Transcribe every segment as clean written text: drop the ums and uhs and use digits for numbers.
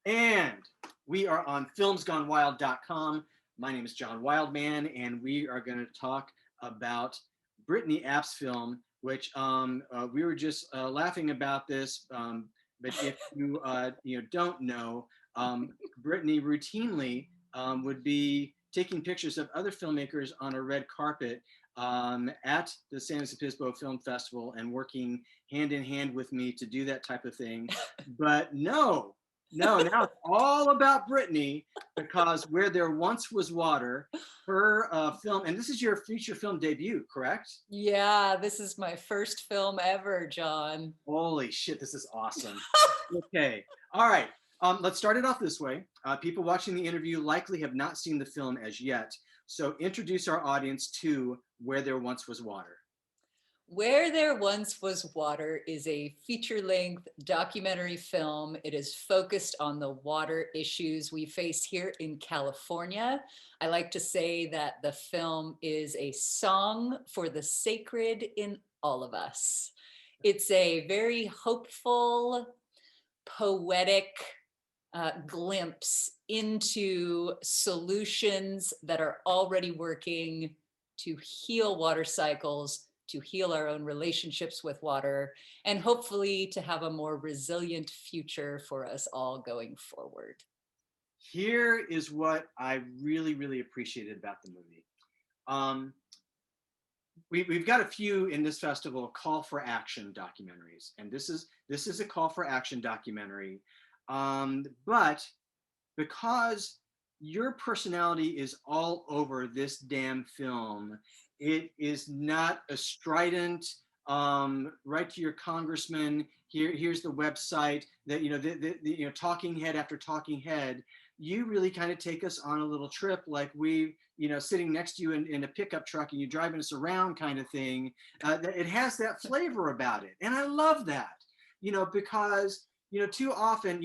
And we are on filmsgonewild.com. My name is John Wildman, and we are going to talk about Brittany App's film, which we were just laughing about this. But if you don't know, Brittany routinely would be taking pictures of other filmmakers on a red carpet at the San Luis Obispo Film Festival and working hand in hand with me to do that type of thing. But no, now it's all about Brittany, because Where There Once Was Water, her film, and this is your feature film debut, correct? Yeah, this is my first film ever, John. Holy shit, this is awesome. Okay, all right. Let's start it off this way. People watching the interview likely have not seen the film as yet, so introduce our audience to Where There Once Was Water. Where There Once Was Water is a feature-length documentary film. It is focused on the water issues we face here in California. I like to say that the film is a song for the sacred in all of us. It's a very hopeful, poetic glimpse into solutions that are already working to heal water cycles, to heal our own relationships with water, and hopefully to have a more resilient future for us all going forward. Here is what I really, really appreciated about the movie. We've got a few in this festival call for action documentaries, and this is a call for action documentary. But because your personality is all over this damn film, it is not a strident, write to your congressman, here's the website, that the talking head after talking head. You really kind of take us on a little trip, like sitting next to you in a pickup truck and you driving us around kind of thing. It has that flavor about it, and I love that. Because too often,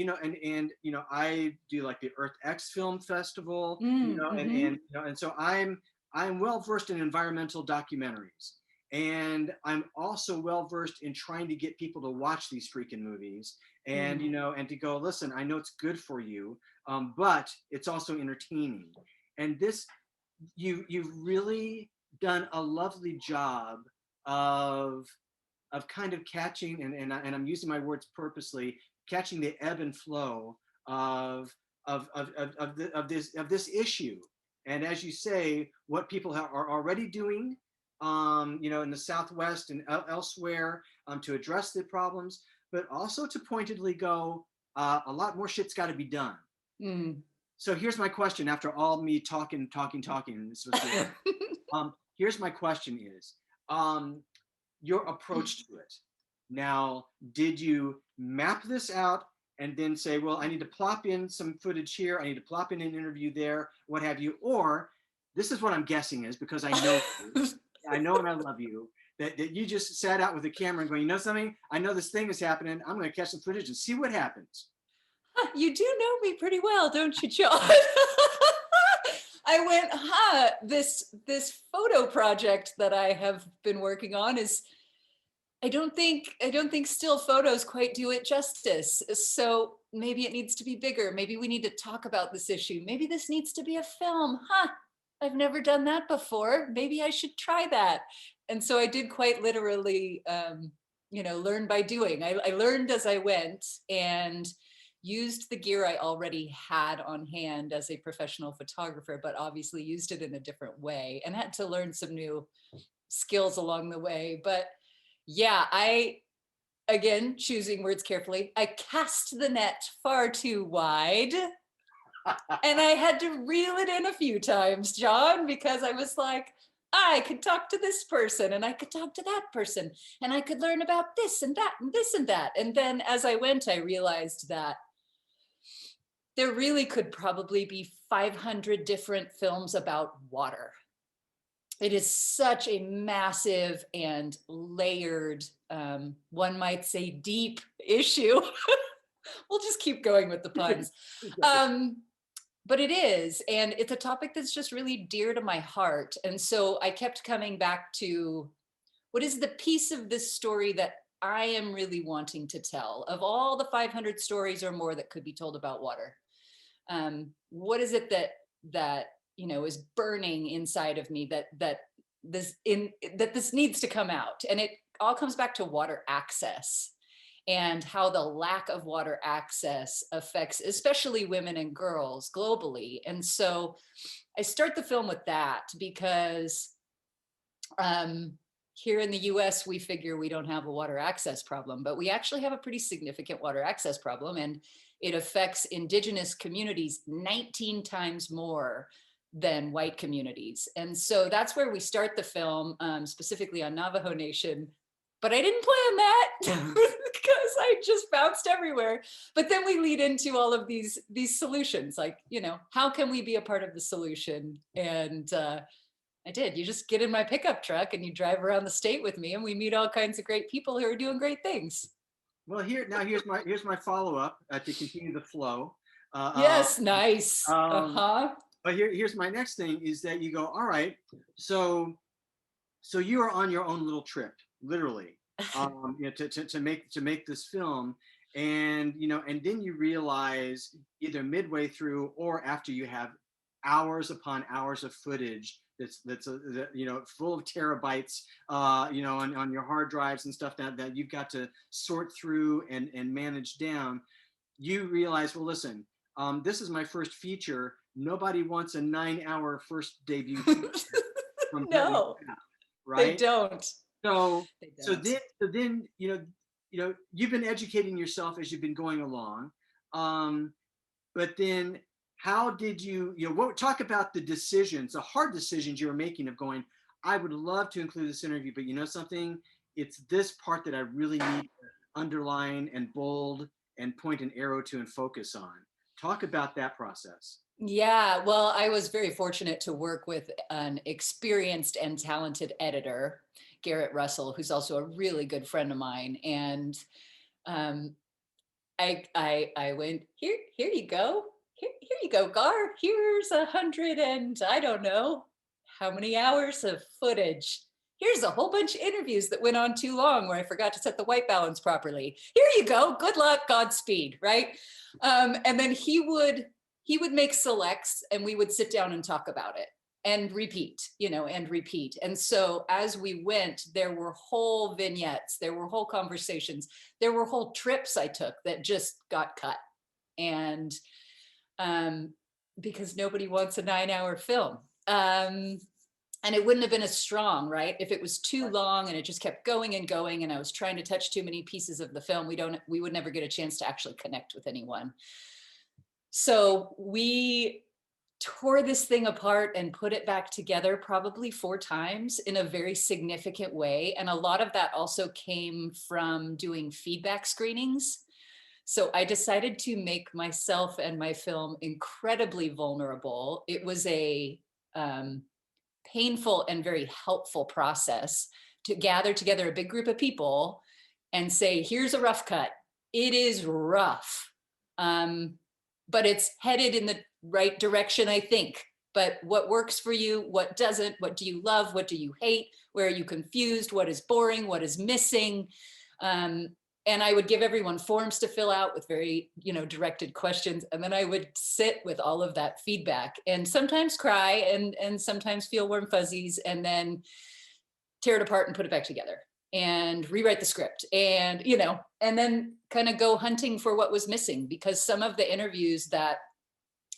I do like the Earth X Film Festival, and so I'm well versed in environmental documentaries, and I'm also well versed in trying to get people to watch these freaking movies, and and to go, listen, I know it's good for you, but it's also entertaining. And this, you've really done a lovely job of kind of catching, and I'm using my words purposely, catching the ebb and flow of this issue. And as you say, what people are already doing, in the Southwest and elsewhere, to address the problems, but also to pointedly go, a lot more shit's got to be done. So here's my question, after all me talking, here's my question is, your approach to it. Now, did you map this out and then say, well, I need to plop in some footage here, I need to plop in an interview there, what have you? Or this is what I'm guessing is, because I know you, I know and I love you, that you just sat out with the camera and going, you know something? I know this thing is happening. I'm going to catch some footage and see what happens. You do know me pretty well, don't you, John? I went, this photo project that I have been working on is, I don't think still photos quite do it justice. So maybe it needs to be bigger. Maybe we need to talk about this issue. Maybe this needs to be a film. I've never done that before. Maybe I should try that. And so I did quite literally, learn by doing. I learned as I went and used the gear I already had on hand as a professional photographer, but obviously used it in a different way and had to learn some new skills along the way. But yeah, again, choosing words carefully, I cast the net far too wide. And I had to reel it in a few times, John, because I was like, I could talk to this person and I could talk to that person and I could learn about this and that and this and that. And then as I went, I realized that there really could probably be 500 different films about water. It is such a massive and layered, one might say deep issue. We'll just keep going with the puns. But it is, and it's a topic that's just really dear to my heart. And so I kept coming back to, what is the piece of this story that I am really wanting to tell? Of all the 500 stories or more that could be told about water, what is it that is burning inside of me that this needs to come out? And it all comes back to water access and how the lack of water access affects especially women and girls globally. And so I start the film with that because here in the US, we figure we don't have a water access problem, but we actually have a pretty significant water access problem, and it affects indigenous communities 19 times more than white communities. And so that's where we start the film, specifically on Navajo Nation. But I didn't plan that because I just bounced everywhere. But then we lead into all of these solutions, like, how can we be a part of the solution? And I did. You just get in my pickup truck and you drive around the state with me, and we meet all kinds of great people who are doing great things. Well, here's my follow-up to continue the flow. Yes, nice. But here's my next thing is that you go, all right, so you are on your own little trip, literally, to make this film, and and then you realize either midway through or after you have hours upon hours of footage that's full of terabytes, on your hard drives and stuff that you've got to sort through and manage down. You realize, well, listen, this is my first feature. Nobody wants a 9-hour first debut feature from Brittany App, right? They don't. So then you've been educating yourself as you've been going along, but then how did you talk about the decisions, the hard decisions you were making of going, I would love to include this interview, but something, it's this part that I really need to underline and bold and point an arrow to and focus on. Talk about that process. Yeah, well, I was very fortunate to work with an experienced and talented editor, Garrett Russell, who's also a really good friend of mine. And I went, here you go. Here you go, Gar. Here's 100 and I don't know how many hours of footage. Here's a whole bunch of interviews that went on too long where I forgot to set the white balance properly. Here you go. Good luck. Godspeed. Right. And then he would make selects and we would sit down and talk about it and repeat. And so as we went, there were whole vignettes, there were whole conversations, there were whole trips I took that just got cut. And because nobody wants a 9-hour film. And it wouldn't have been as strong, right? If it was too long and it just kept going and going and I was trying to touch too many pieces of the film, we would never get a chance to actually connect with anyone. So we tore this thing apart and put it back together probably 4 times in a very significant way. And a lot of that also came from doing feedback screenings. So I decided to make myself and my film incredibly vulnerable. It was a painful and very helpful process to gather together a big group of people and say, here's a rough cut. It is rough, but it's headed in the right direction, I think. But what works for you, what doesn't, what do you love, what do you hate, where are you confused, what is boring, what is missing? And I would give everyone forms to fill out with very, directed questions. And then I would sit with all of that feedback and sometimes cry and sometimes feel warm fuzzies and then tear it apart and put it back together and rewrite the script and, and then kind of go hunting for what was missing, because some of the interviews that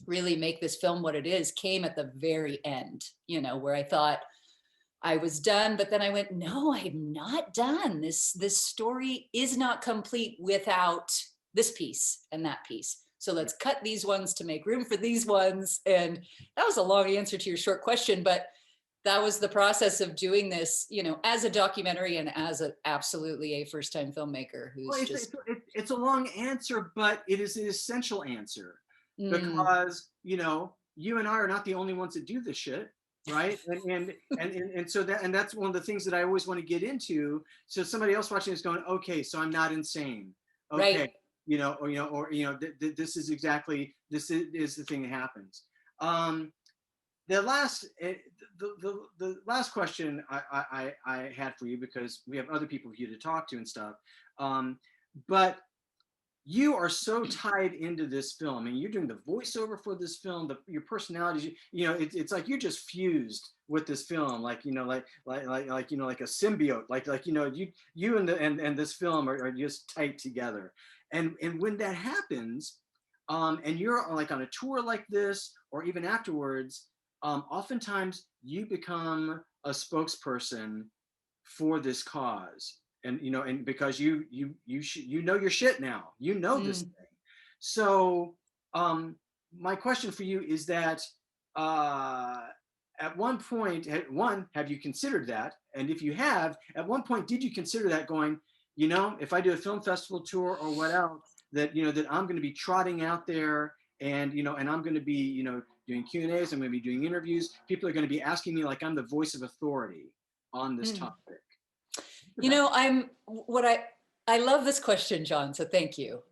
really make this film what it is came at the very end, where I thought, I was done, but then I went, no, I'm not done. This story is not complete without this piece and that piece. So let's cut these ones to make room for these ones. And that was a long answer to your short question, but that was the process of doing this, as a documentary and as absolutely a first-time filmmaker who's it's a long answer, but it is an essential answer because, you and I are not the only ones that do this shit. Right. And so that's one of the things that I always want to get into. So somebody else watching is going, okay, so I'm not insane. Okay. Right. This is the thing that happens. the last the last question I had for you, because we have other people here to talk to and stuff, but you are so tied into this film, and you're doing the voiceover for this film. Your personalities, it's like you're just fused with this film, like like a symbiote, you and this film are just tight together. And when that happens, and you're like on a tour like this, or even afterwards, oftentimes you become a spokesperson for this cause, and and because you know your shit now, this Mm. thing. So my question for you is that, uh at one point, have you considered that? And if you have, at one point did you consider that, going, if I do a film festival tour or what else, that that I'm going to be trotting out there, and and I'm going to be doing Q&As, I'm going to be doing interviews, people are going to be asking me like I'm the voice of authority on this Mm. topic. You know, I love this question, John. So thank you.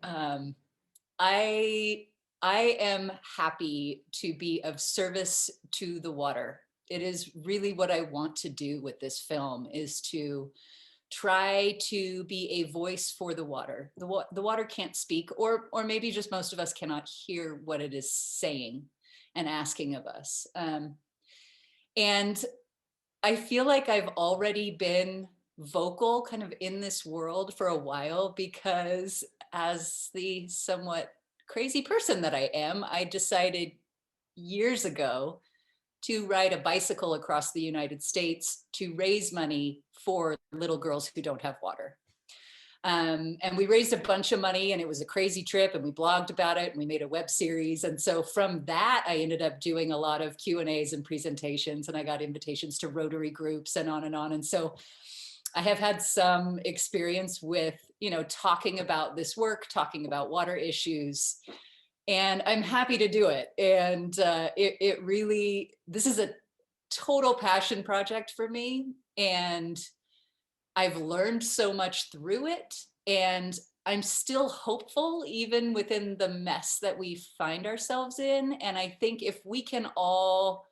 I I am happy to be of service to the water. It is really what I want to do with this film, is to try to be a voice for the water. The water can't speak, or maybe just most of us cannot hear what it is saying and asking of us. And I feel like I've already been vocal kind of in this world for a while, because as the somewhat crazy person that I am, I decided years ago to ride a bicycle across the United States to raise money for little girls who don't have water. And we raised a bunch of money, and it was a crazy trip, and we blogged about it, and we made a web series. And so from that, I ended up doing a lot of Q&As and presentations, and I got invitations to Rotary groups and on and on. And so I have had some experience with, talking about this work, talking about water issues, and I'm happy to do it. And it really, this is a total passion project for me. And I've learned so much through it, and I'm still hopeful even within the mess that we find ourselves in. And I think if we can all,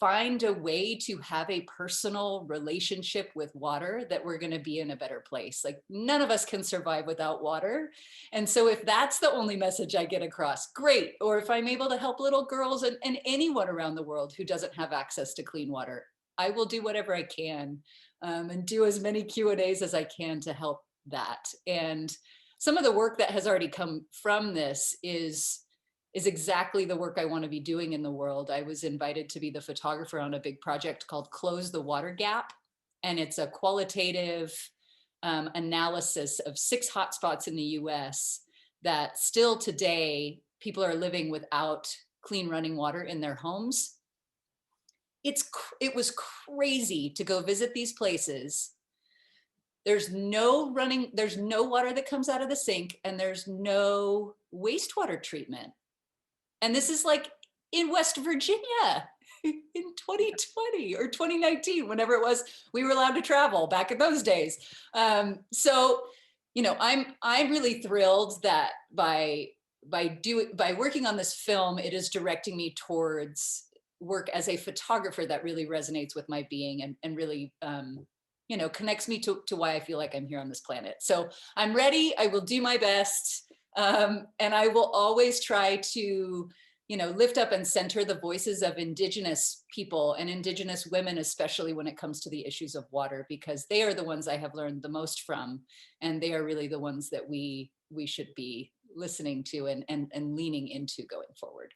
find a way to have a personal relationship with water, that we're going to be in a better place. Like, none of us can survive without water. And so if that's the only message I get across, great. Or if I'm able to help little girls and anyone around the world who doesn't have access to clean water, I will do whatever I can, and do as many Q&As as I can to help that. And some of the work that has already come from this is exactly the work I want to be doing in the world. I was invited to be the photographer on a big project called Close the Water Gap. And it's a qualitative analysis of 6 hotspots in the US that still today people are living without clean running water in their homes. It was crazy to go visit these places. There's no water that comes out of the sink, and there's no wastewater treatment. And this is like in West Virginia in 2020 or 2019, whenever it was, we were allowed to travel back in those days. So, I'm really thrilled that by working on this film, it is directing me towards work as a photographer that really resonates with my being, and really, connects me to why I feel like I'm here on this planet. So I'm ready. I will do my best. And I will always try to, lift up and center the voices of Indigenous people and Indigenous women, especially when it comes to the issues of water, because they are the ones I have learned the most from. And they are really the ones that we should be listening to and leaning into going forward.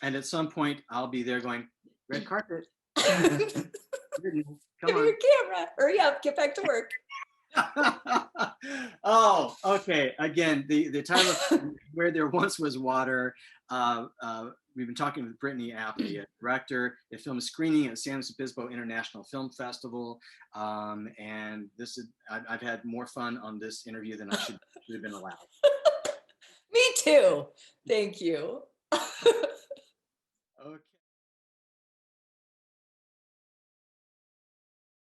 And at some point, I'll be there going, red carpet. Come on. Your camera. Hurry up. Get back to work. Oh, okay. Again, the title of Where There Once Was Water. We've been talking with Brittany App, the director. The film is screening at San Luis Obispo International Film Festival. And I've had more fun on this interview than I should have been allowed. Me too. Thank you. Okay.